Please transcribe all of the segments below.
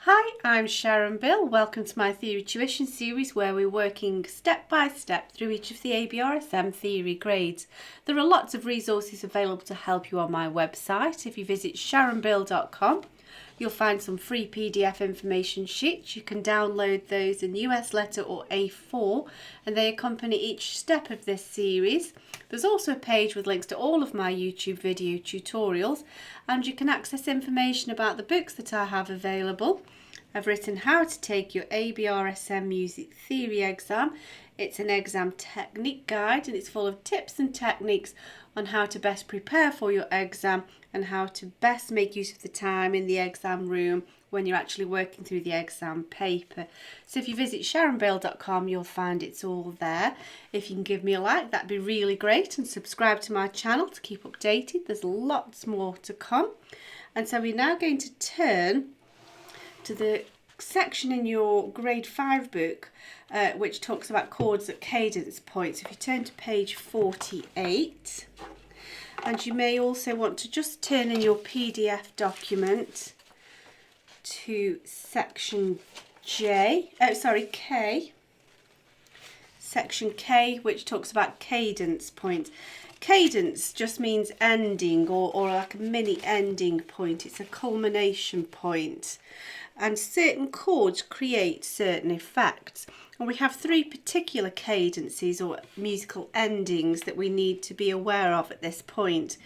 Hi, I'm Sharon Bill. Welcome to my Theory Tuition series where we're working step by step through each of the ABRSM theory grades. There are lots of resources available to help you on my website. If you visit sharonbill.com, you'll find some free PDF information sheets. You can download those in US letter or A4 and they accompany each step of this series. There's also a page with links to all of my YouTube video tutorials, and you can access information about the books that I have available. I've written How to Take Your ABRSM Music Theory Exam. It's an exam technique guide and it's full of tips and techniques on how to best prepare for your exam and how to best make use of the time in the exam room when you're actually working through the exam paper. So if you visit sharonbill.com, you'll find it's all there. If you can give me a like, that'd be really great, and subscribe to my channel to keep updated. There's lots more to come. And so we're now going to turn to the section in your grade 5 book which talks about chords at cadence points. If you turn to page 48, and you may also want to just turn in your PDF document to section K, section K, which talks about cadence points. Cadence just means ending or like a mini ending point. It's a culmination point. And certain chords create certain effects. And we have 3 particular cadences or musical endings that we need to be aware of at this point.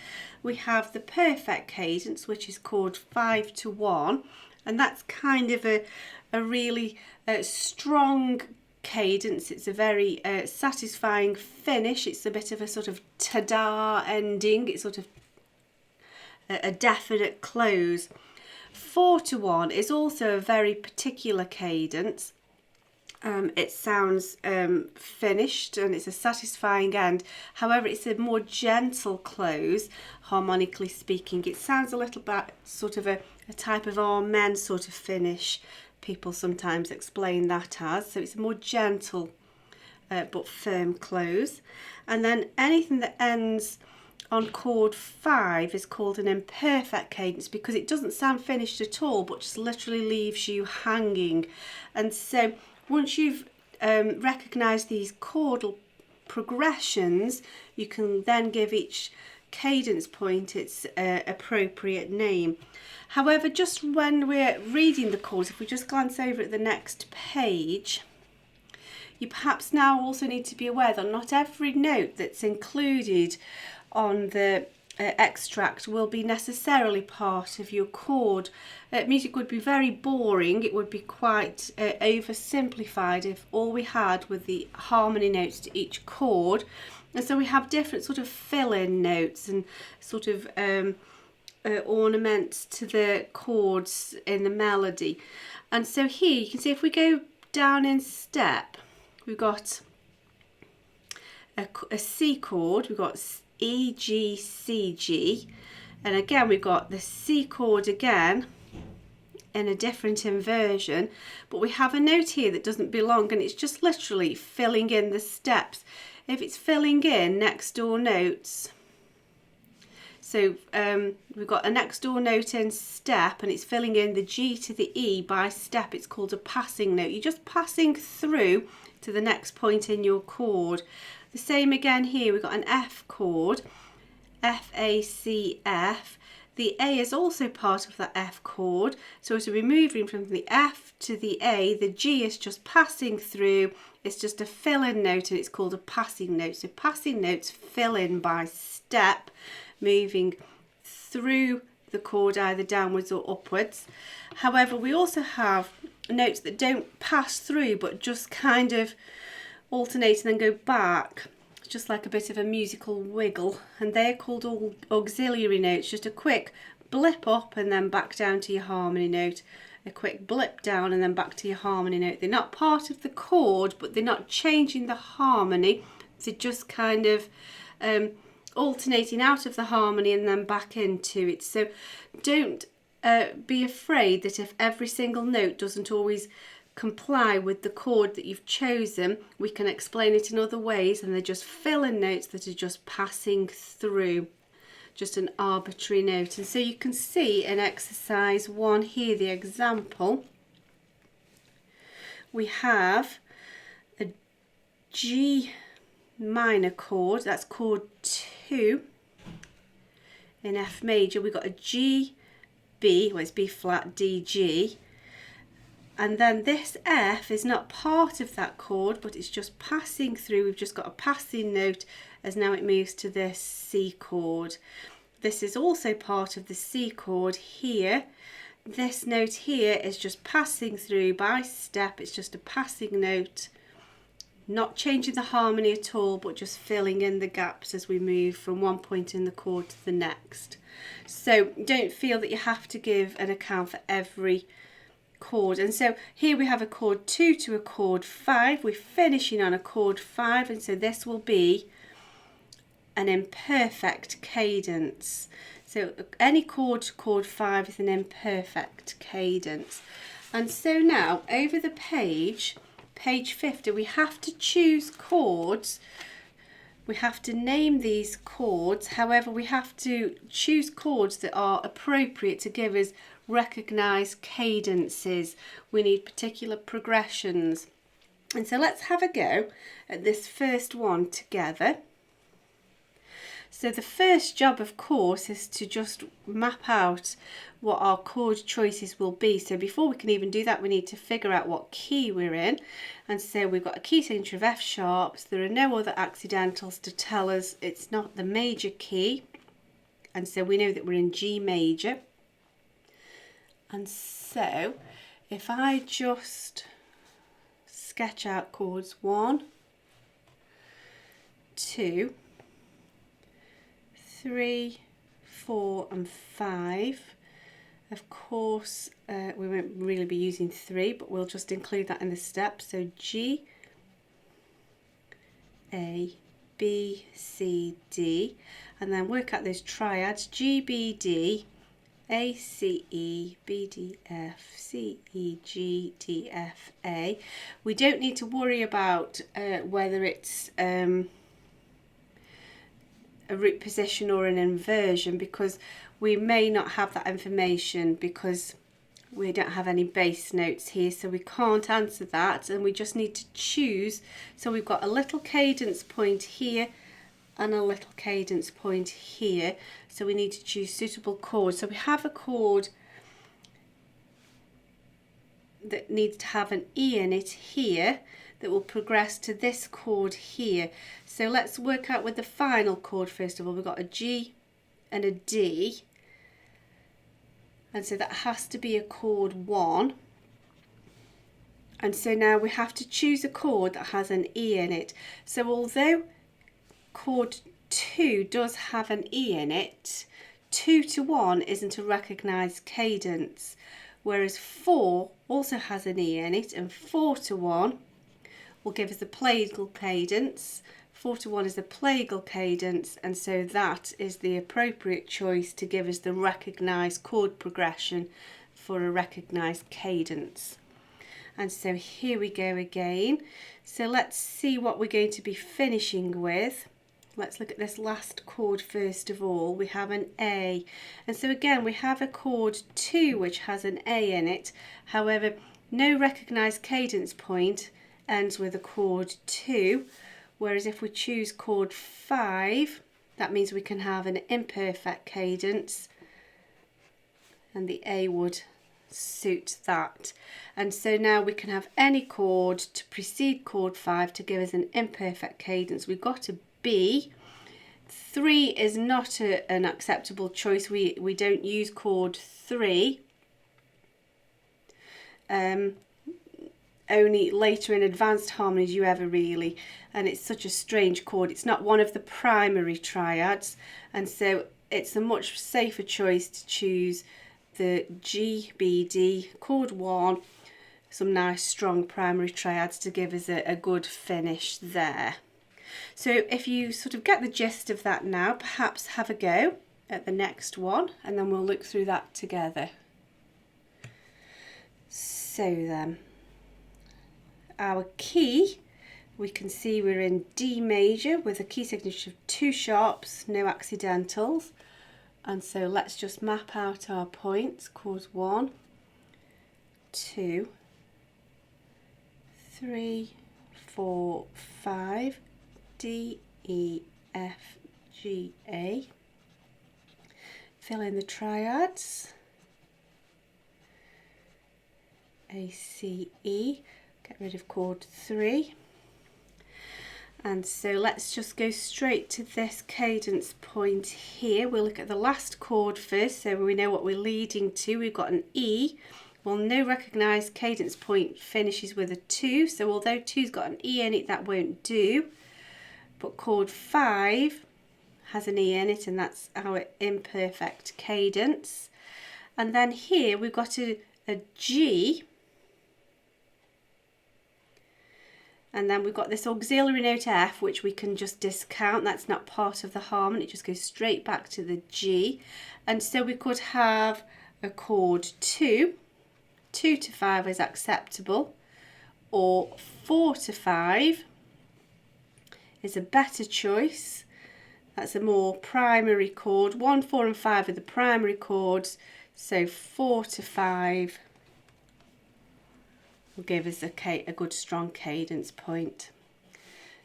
We have the perfect cadence, which is chord 5-1, and that's kind of a really strong cadence. It's a very satisfying finish. It's a bit of a sort of ta-da ending. It's sort of a definite close. 4-1 is also a very particular cadence. It sounds finished and it's a satisfying end. However, it's a more gentle close, harmonically speaking. It sounds a little bit sort of a type of amen sort of finish. People sometimes explain that as. So it's a more gentle but firm close. And then anything that ends on chord 5 is called an imperfect cadence because it doesn't sound finished at all but just literally leaves you hanging. And so once you've recognised these chordal progressions, you can then give each cadence point its appropriate name. However, just when we're reading the chords, if we just glance over at the next page, you perhaps now also need to be aware that not every note that's included on the extract will be necessarily part of your chord. Music would be very boring. It would be quite oversimplified if all we had were the harmony notes to each chord. And so we have different sort of fill-in notes and sort of ornaments to the chords in the melody. And so here you can see if we go down in step, we've got a C chord, we've got E, G, C, G, and again we've got the C chord again in a different inversion, but we have a note here that doesn't belong and it's just literally filling in the steps. If it's filling in next door notes, so we've got a next door note in step and it's filling in the G to the E by step, it's called a passing note. You're just passing through to the next point in your chord. The same again here, we've got an F chord, F, A, C, F. The A is also part of that F chord, so as we're moving from the F to the A, the G is just passing through. It's just a fill-in note and it's called a passing note. So passing notes fill in by step, moving through the chord either downwards or upwards. However, we also have notes that don't pass through but just kind of alternate and then go back, just like a bit of a musical wiggle, and they're called auxiliary notes. Just a quick blip up and then back down to your harmony note, a quick blip down and then back to your harmony note. They're not part of the chord but they're not changing the harmony, they're just kind of alternating out of the harmony and then back into it. So don't be afraid that if every single note doesn't always comply with the chord that you've chosen, we can explain it in other ways, and they're just fill-in notes that are just passing through, just an arbitrary note. And so you can see in exercise 1 here, the example, we have a G minor chord, that's chord 2 in F major. We've got a G, B, well it's B flat, D, G, and then this F is not part of that chord, but it's just passing through. We've just got a passing note as now it moves to this C chord. This is also part of the C chord here. This note here is just passing through by step. It's just a passing note, not changing the harmony at all, but just filling in the gaps as we move from one point in the chord to the next. So don't feel that you have to give an account for every chord. And so here we have a chord 2 to a chord 5. We're finishing on a chord 5, and so this will be an imperfect cadence. So any chord to chord 5 is an imperfect cadence. And so now over the page 50, we have to choose chords. We have to name these chords. However, we have to choose chords that are appropriate to give us recognised cadences. We need particular progressions. And so let's have a go at this first one together. So the first job, of course, is to just map out what our chord choices will be. So before we can even do that, we need to figure out what key we're in. And so we've got a key signature of F sharp. So there are no other accidentals to tell us it's not the major key. And so we know that we're in G major. And so if I just sketch out chords 1, 2, 3, 4 and 5. Of course we won't really be using 3, but we'll just include that in the step. So G, A, B, C, D, and then work out those triads: G, B, D, A, C, E, B, D, F, C, E, G, D, F, A. We don't need to worry about whether it's a root position or an inversion, because we may not have that information because we don't have any bass notes here, so we can't answer that, and we just need to choose. So we've got a little cadence point here and a little cadence point here, so we need to choose suitable chords. So we have a chord that needs to have an E in it here that will progress to this chord here. So let's work out with the final chord first of all. We've got a G and a D, and so that has to be a chord 1. And so now we have to choose a chord that has an E in it. So although chord 2 does have an E in it, 2 to 1 isn't a recognised cadence, whereas 4 also has an E in it, and 4 to 1 will give us the plagal cadence. 4 to 1 is the plagal cadence, and so that is the appropriate choice to give us the recognised chord progression for a recognised cadence. And so here we go again. So let's see what we're going to be finishing with. Let's look at this last chord first of all. We have an A, and so again we have a chord 2 which has an A in it. However, no recognised cadence point ends with a chord 2, whereas if we choose chord 5, that means we can have an imperfect cadence, and the A would suit that. And so now we can have any chord to precede chord 5 to give us an imperfect cadence. We've got a B. 3 is not an acceptable choice. We don't use chord 3. Only later in advanced harmonies you ever really, and it's such a strange chord. It's not one of the primary triads, and so it's a much safer choice to choose the G, B, D, chord 1, some nice strong primary triads to give us a good finish there. So if you sort of get the gist of that now, perhaps have a go at the next one, and then we'll look through that together. So then, our key, we can see we're in D major with a key signature of 2 sharps, no accidentals. And so let's just map out our points. Chords 1, 2, 3, 4, 5, D, E, F, G, A. Fill in the triads. A, C, E. Get rid of chord 3. And so let's just go straight to this cadence point here. We'll look at the last chord first, so we know what we're leading to. We've got an E. Well, no recognised cadence point finishes with a 2, so although 2's got an E in it, that won't do. But chord 5 has an E in it, and that's our imperfect cadence. And then here we've got a G. And then we've got this auxiliary note F, which we can just discount. That's not part of the harmony. It just goes straight back to the G. And so we could have a chord 2. 2 to 5 is acceptable. Or 4 to 5 is a better choice. That's a more primary chord. 1, 4 and 5 are the primary chords. So 4 to 5 will give us a good strong cadence point.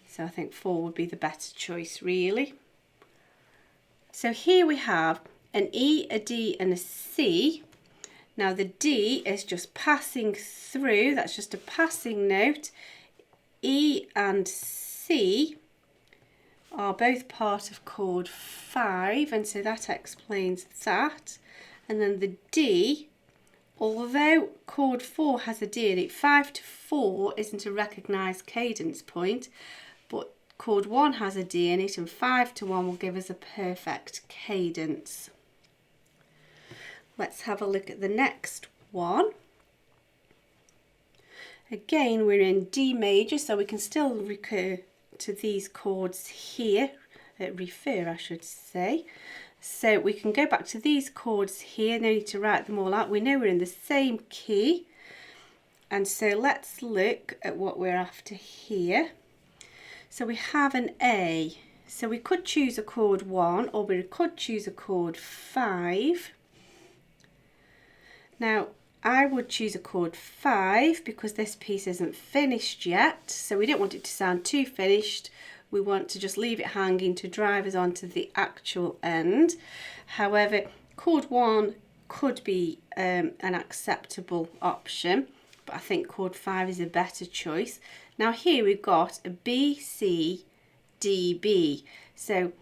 So I think 4 would be the better choice really. So here we have an E, a D and a C. Now the D is just passing through, that's just a passing note. E and C are both part of chord 5, and so that explains that. And then the D, although chord 4 has a D in it, 5 to 4 isn't a recognised cadence point, but chord 1 has a D in it, and 5 to 1 will give us a perfect cadence. Let's have a look at the next one. Again, we're in D major, so we can still recur to these chords here, refer I should say. So we can go back to these chords here, no need to write them all out. We know we're in the same key. And so let's look at what we're after here. So we have an A. So we could choose a chord 1 or we could choose a chord 5. Now I would choose a chord 5 because this piece isn't finished yet. So we don't want it to sound too finished. We want to just leave it hanging to drive us on to the actual end. However, chord 1 could be an acceptable option, but I think chord 5 is a better choice. Now here we've got a B, C, D, B. So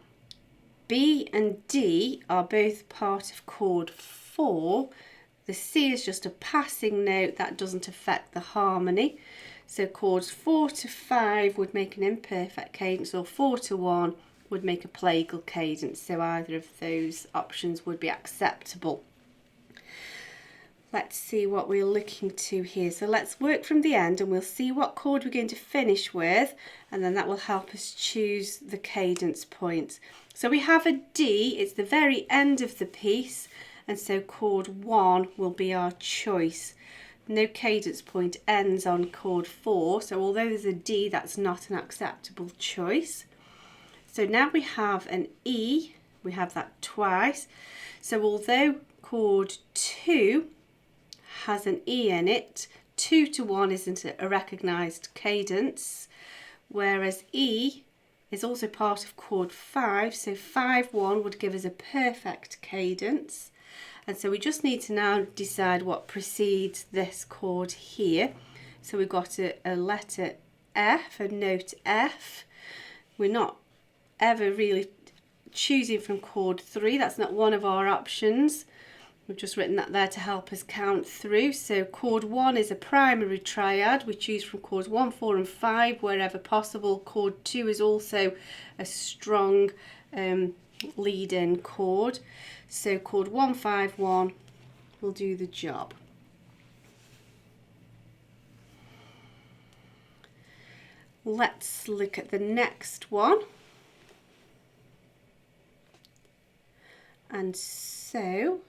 B and D are both part of chord 4. The C is just a passing note, that doesn't affect the harmony. So chords 4 to 5 would make an imperfect cadence, or 4 to 1 would make a plagal cadence. So either of those options would be acceptable. Let's see what we're looking to here. So let's work from the end and we'll see what chord we're going to finish with, and then that will help us choose the cadence points. So we have a D, it's the very end of the piece, and so chord 1 will be our choice. No cadence point ends on chord 4, so although there's a D, that's not an acceptable choice. So now we have an E, we have that twice. So although chord 2 has an E in it, 2 to 1 isn't a recognised cadence, whereas E is also part of chord 5, so 5-1 would give us a perfect cadence. And so we just need to now decide what precedes this chord here. So we've got a letter F, a note F. We're not ever really choosing from chord 3, that's not one of our options. We've just written that there to help us count through. So chord 1 is a primary triad. We choose from chords 1, 4 and 5 wherever possible. Chord 2 is also a strong lead-in chord. So chord 1, 5, 1 will do the job. Let's look at the next one. And so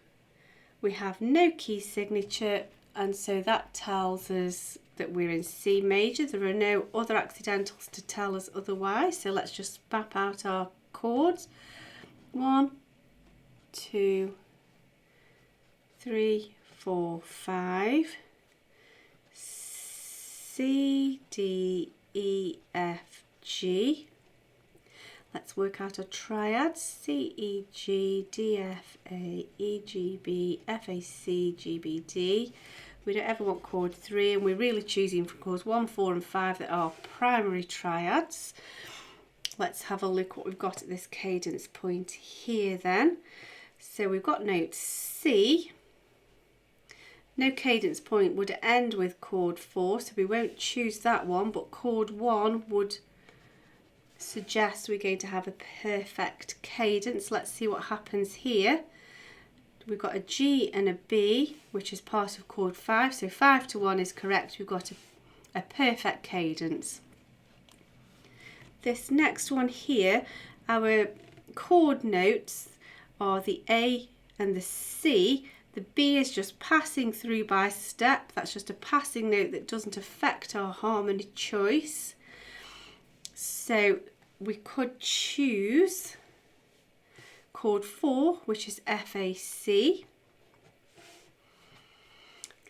we have no key signature, and so that tells us that we're in C major. There are no other accidentals to tell us otherwise, so let's just map out our chords. 1, 2, 3, 4, 5, 6, C, D, E, F, G. Let's work out a triad. C, E, G, D, F, A, E, G, B, F, A, C, G, B, D. We don't ever want chord 3, and we're really choosing from chords 1, 4 and 5 that are primary triads. Let's have a look what we've got at this cadence point here then. So we've got note C. No cadence point would end with chord 4, so we won't choose that one, but chord 1 would suggest we're going to have a perfect cadence. Let's see what happens here. We've got a G and a B, which is part of chord 5, so 5 to 1 is correct. We've got a perfect cadence. This next one here, our chord notes are the A and the C. The B is just passing through by step. That's just a passing note that doesn't affect our harmony choice. So we could choose chord 4, which is F, A, C.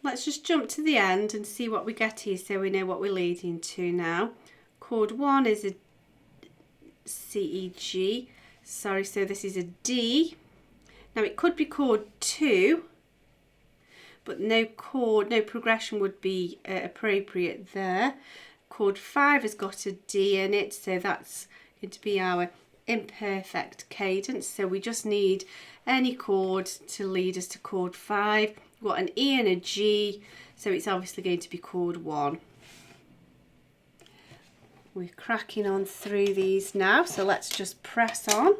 Let's just jump to the end and see what we get here so we know what we're leading to now. Chord 1 is a C, E, G. Sorry, so this is a D. Now it could be chord 2, but no progression would be appropriate there. Chord 5 has got a D in it, so that's going to be our imperfect cadence. So we just need any chord to lead us to chord 5. We've got an E and a G, so it's obviously going to be chord 1. We're cracking on through these now, so let's just press on.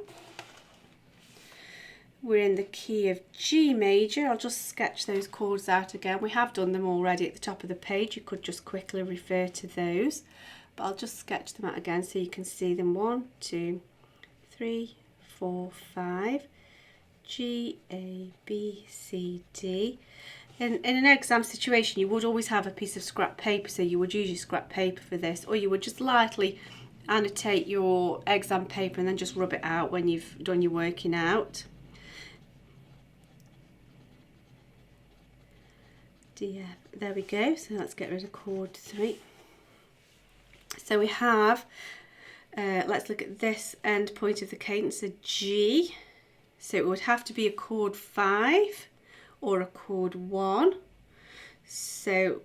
We're in the key of G major. I'll just sketch those chords out again. We have done them already at the top of the page. You could just quickly refer to those, but I'll just sketch them out again so you can see them. 1, 2, 3, 4, 5, G, A, B, C, D. In an exam situation, you would always have a piece of scrap paper, so you would use your scrap paper for this, or you would just lightly annotate your exam paper and then just rub it out when you've done your working out. D, F, there we go. So let's get rid of chord 3. So we have, let's look at this end point of the cadence, a G. So it would have to be a chord 5 or a chord 1. So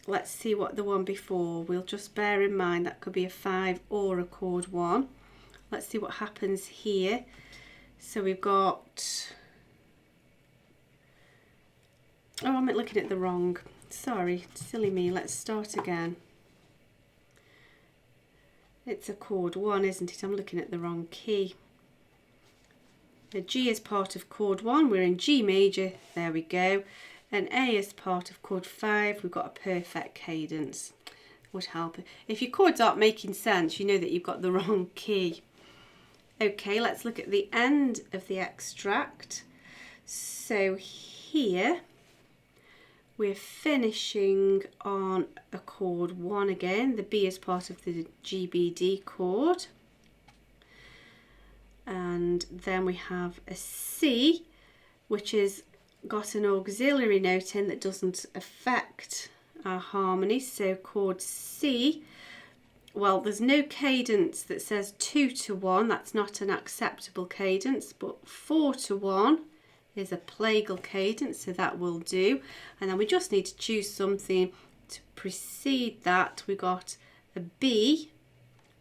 let's see what the one before. We'll just bear in mind that could be a 5 or a chord 1. Let's see what happens here. So we've got, oh, I'm looking at the wrong, sorry, silly me, let's start again. It's a chord 1, isn't it? I'm looking at the wrong key. The G is part of chord 1, we're in G major, there we go. And A is part of chord 5, we've got a perfect cadence. Would help. If your chords aren't making sense, you know that you've got the wrong key. Okay, let's look at the end of the extract. So here, we're finishing on a chord 1 again. The B is part of the G, B, D chord. And then we have a C, which has got an auxiliary note in that doesn't affect our harmony. So chord C, well, there's no cadence that says 2 to 1. That's not an acceptable cadence, but 4 to 1 is a plagal cadence, so that will do. And then we just need to choose something to precede that. We got a B.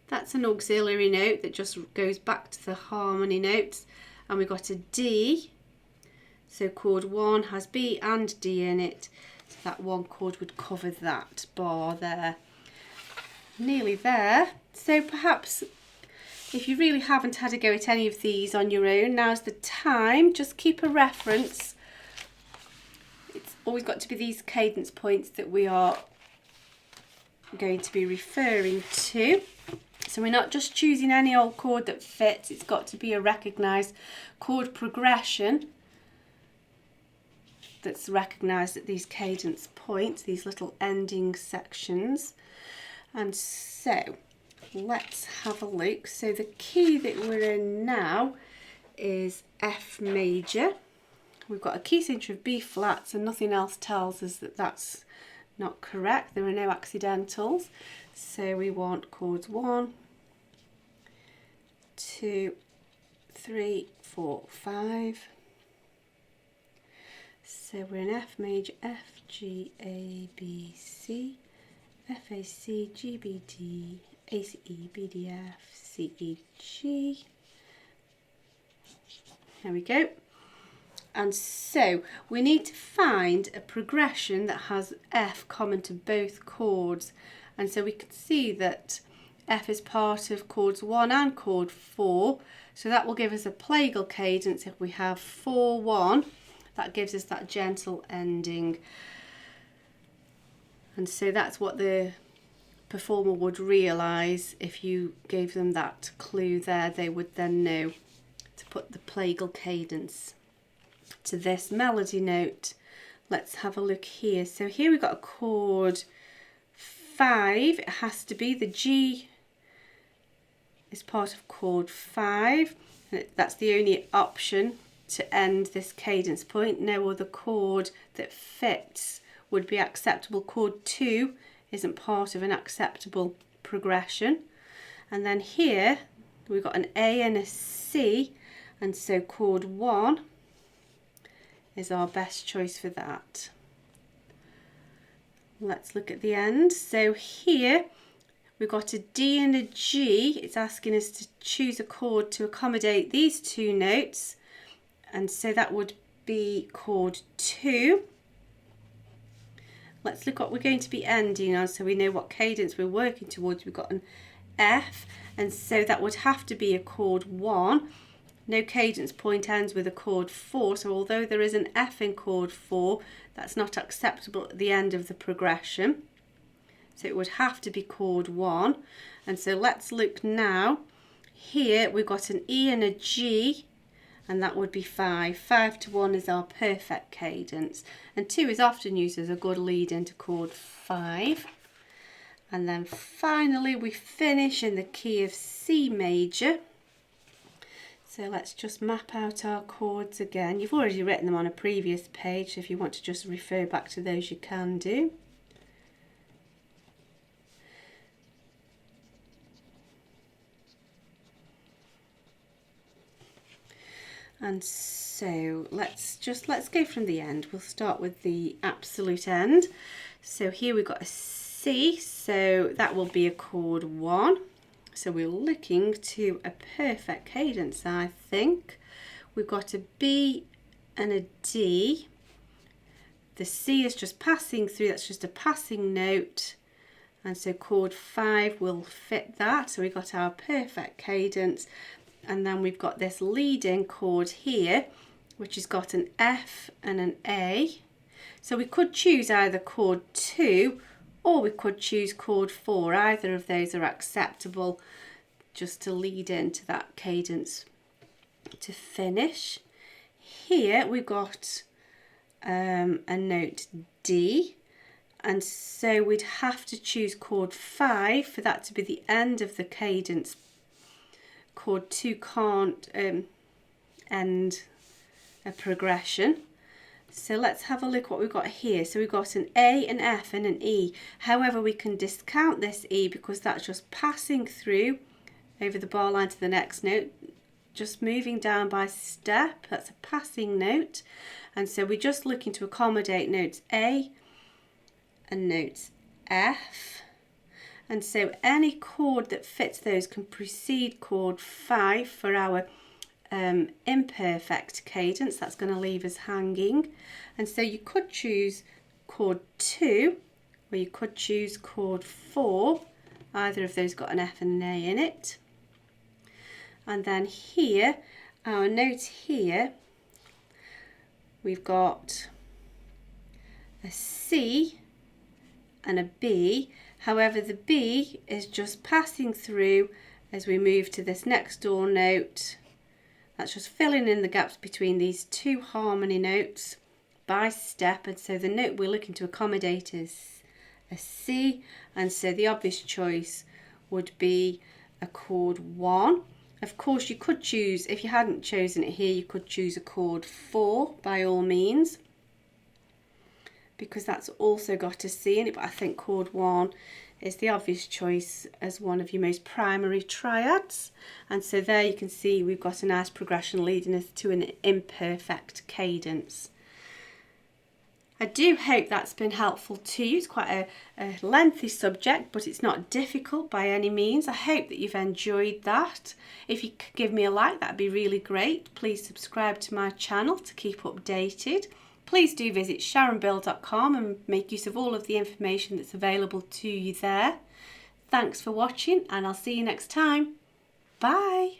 That's an auxiliary note that just goes back to the harmony notes. And we got a D. So chord 1 has B and D in it. So that one chord would cover that bar there. Nearly there. So perhaps if you really haven't had a go at any of these on your own, now's the time. Just keep a reference. It's always got to be these cadence points that we are going to be referring to. So we're not just choosing any old chord that fits. It's got to be a recognised chord progression that's recognised at these cadence points, these little ending sections. And so let's have a look. So the key that we're in now is F major. We've got a key signature of B flat, so nothing else tells us that that's not correct. There are no accidentals. So we want chords 1, 2, 3, 4, 5. So we're in F major, F, G, A, B, C, F, A, C, G, B, D, A, C, E, B, D, F, C, E, G. There we go. And so we need to find a progression that has F common to both chords. And so we can see that F is part of chords 1 and chord 4. So that will give us a plagal cadence. If we have 4, 1, that gives us that gentle ending. And so that's what the performer would realise if you gave them that clue there. They would then know to put the plagal cadence to this melody note. Let's have a look here. So here we've got a chord 5. It has to be the G is part of chord 5. That's the only option to end this cadence point. No other chord that fits would be acceptable. Chord 2 isn't part of an acceptable progression. And then here we've got an A and a C, and so chord 1 is our best choice for that. Let's look at the end. So here we've got a D and a G. It's asking us to choose a chord to accommodate these two notes, and so that would be chord 2. Let's look what we're going to be ending on so we know what cadence we're working towards. We've got an F, and so that would have to be a chord 1. No cadence point ends with a chord 4, so although there is an F in chord 4, that's not acceptable at the end of the progression. So it would have to be chord 1. And so let's look now. Here we've got an E and a G, and that would be 5. 5 to 1 is our perfect cadence. And 2 is often used as a good lead into chord 5. And then finally we finish in the key of C major. So let's just map out our chords again. You've already written them on a previous page, so if you want to just refer back to those, you can do. And so let's go from the end. We'll start with the absolute end. So here we've got a C, so that will be a chord 1. So we're looking to a perfect cadence, I think. We've got a B and a D. The C is just passing through, that's just a passing note. And so chord 5 will fit that. So we've got our perfect cadence. And then we've got this leading chord here, which has got an F and an A. So we could choose either chord 2 or we could choose chord 4. Either of those are acceptable just to lead into that cadence to finish. Here we've got a note D, and so we'd have to choose chord 5 for that to be the end of the cadence. Chord 2 can't end a progression. So let's have a look what we've got here. So we've got an A, an F and an E. However, we can discount this E because that's just passing through over the bar line to the next note, just moving down by step. That's a passing note. And so we're just looking to accommodate notes A and notes F. And so any chord that fits those can precede chord 5 for our imperfect cadence. That's going to leave us hanging. And so you could choose chord 2 or you could choose chord 4. Either of those got an F and an A in it. And then here, our note here, we've got a C and a B. However, the B is just passing through as we move to this next door note. That's just filling in the gaps between these two harmony notes by step, and so the note we're looking to accommodate is a C, and so the obvious choice would be a chord 1. Of course, you could choose, if you hadn't chosen it here, you could choose a chord 4 by all means. because that's also got a C in it, but I think chord 1 is the obvious choice as one of your most primary triads. And so there you can see we've got a nice progression leading us to an imperfect cadence. I do hope that's been helpful to you. It's quite a lengthy subject, but it's not difficult by any means. I hope that you've enjoyed that. If you could give me a like, that'd be really great. Please subscribe to my channel to keep updated. Please do visit sharonbill.com and make use of all of the information that's available to you there. Thanks for watching, and I'll see you next time. Bye.